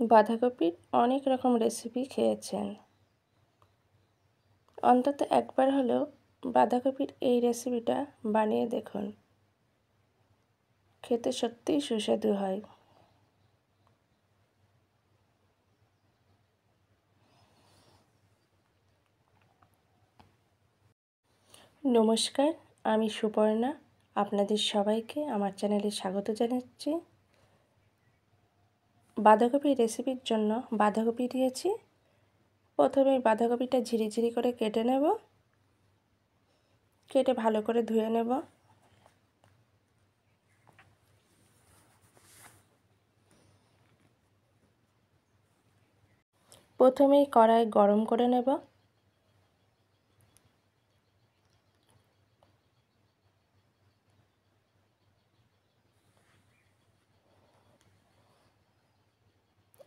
বাঁধাকপির অনেক রকম রেসিপি খেয়েছেন, অন্তত একবার হলেও বাঁধাকপির এই রেসিপিটা বানিয়ে দেখুন। খেতে সত্যিই সুস্বাদু হয়। নমস্কার, আমি সুপর্ণা। আপনাদের সবাইকে আমার চ্যানেলে স্বাগত জানাচ্ছি। বাঁধাকপির রেসিপির জন্য বাঁধাকপি দিয়েছি। প্রথমে বাঁধাকপিটা ঝিরিঝিরি করে কেটে নেব। কেটে ভালো করে ধুয়ে নেব। প্রথমেই কড়াই গরম করে নেব।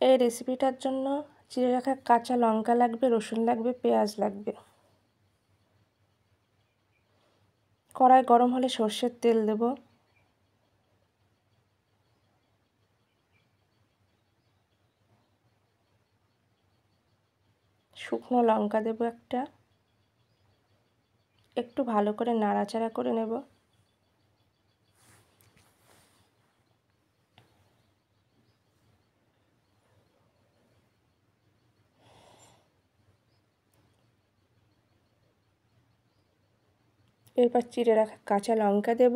এই রেসিপিটার জন্য চিড়ে রাখা কাঁচা লঙ্কা লাগবে, রসুন লাগবে, পেঁয়াজ লাগবে। কড়াই গরম হলে সর্ষের তেল দেব। শুকনো লঙ্কা দেব একটা। একটু ভালো করে নাড়াচাড়া করে নেব। এরপর চিড়ে রাখা কাঁচা লঙ্কা দেব,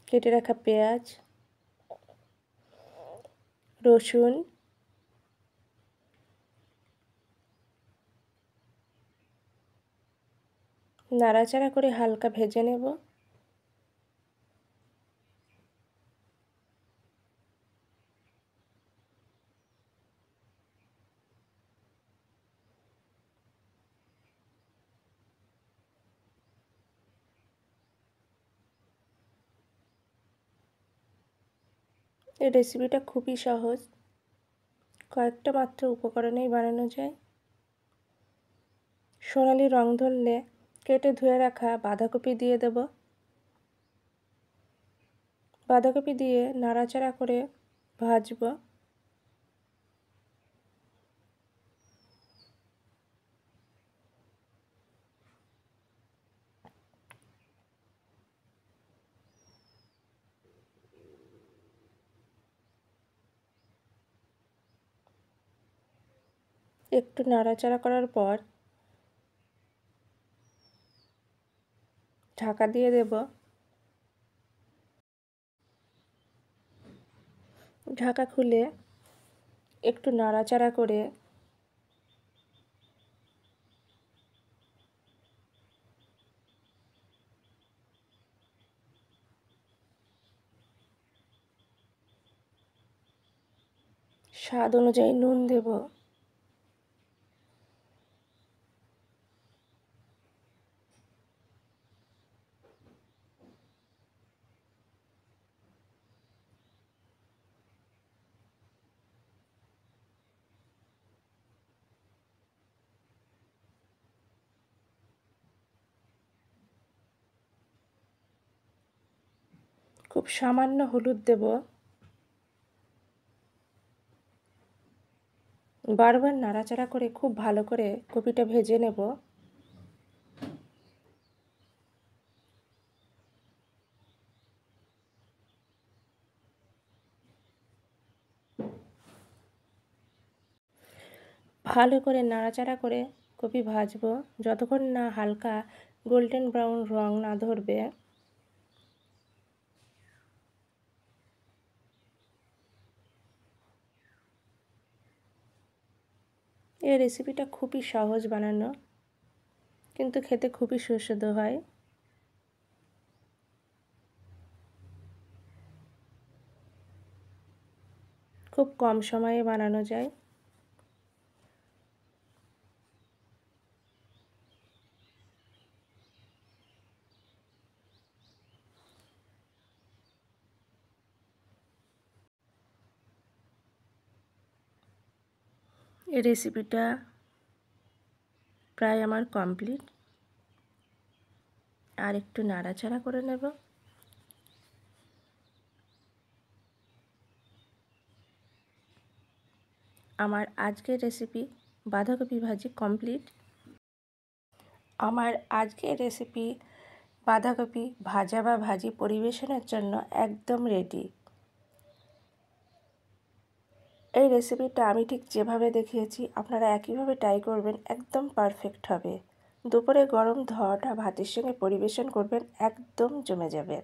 কেটে রাখা পেঁয়াজ, রসুন, নাড়াচাড়া করে হালকা ভেজে নেব। এই রেসিপিটা খুবই সহজ, কয়েকটা মাত্র উপকরণেই বানানো যায়। সোনালি রং ধরলে কেটে ধুয়ে রাখা বাঁধাকপি দিয়ে দেব। বাঁধাকপি দিয়ে নাড়াচাড়া করে ভাজব। একটু নাড়াচাড়া করার পর ঢাকা দিয়ে দেব। ঢাকা খুলে একটু নাড়াচাড়া করে স্বাদ অনুযায়ী নুন দেব। খুব সামান্য হলুদ দেব। বারবার নাড়াচাড়া করে খুব ভালো করে কপিটা ভেজে নেব। ভালো করে নাড়াচাড়া করে কপি ভাজবো যতক্ষণ না হালকা গোল্ডেন ব্রাউন রং না ধরবে। এই রেসিপিটা খুবই সহজ বানানো, কিন্তু খেতে খুবই সুস্বাদু হয়। খুব কম সময়ে বানানো যায়। এই রেসিপিটা প্রায় আমার কমপ্লিট। আর একটু নাড়াচাড়া করে নেব। আমার আজকের রেসিপি বাঁধাকপি ভাজি কমপ্লিট। আমার আজকের রেসিপি বাঁধাকপি ভাজা বা ভাজি পরিবেশনের জন্য একদম রেডি। এই রেসিপিটা আমি ঠিক যেভাবে দেখিয়েছি আপনারা একইভাবে ট্রাই করবেন, একদম পারফেক্ট হবে। দুপুরে গরম ধোয়াটা ভাতের সঙ্গে পরিবেশন করবেন, একদম জমে যাবে।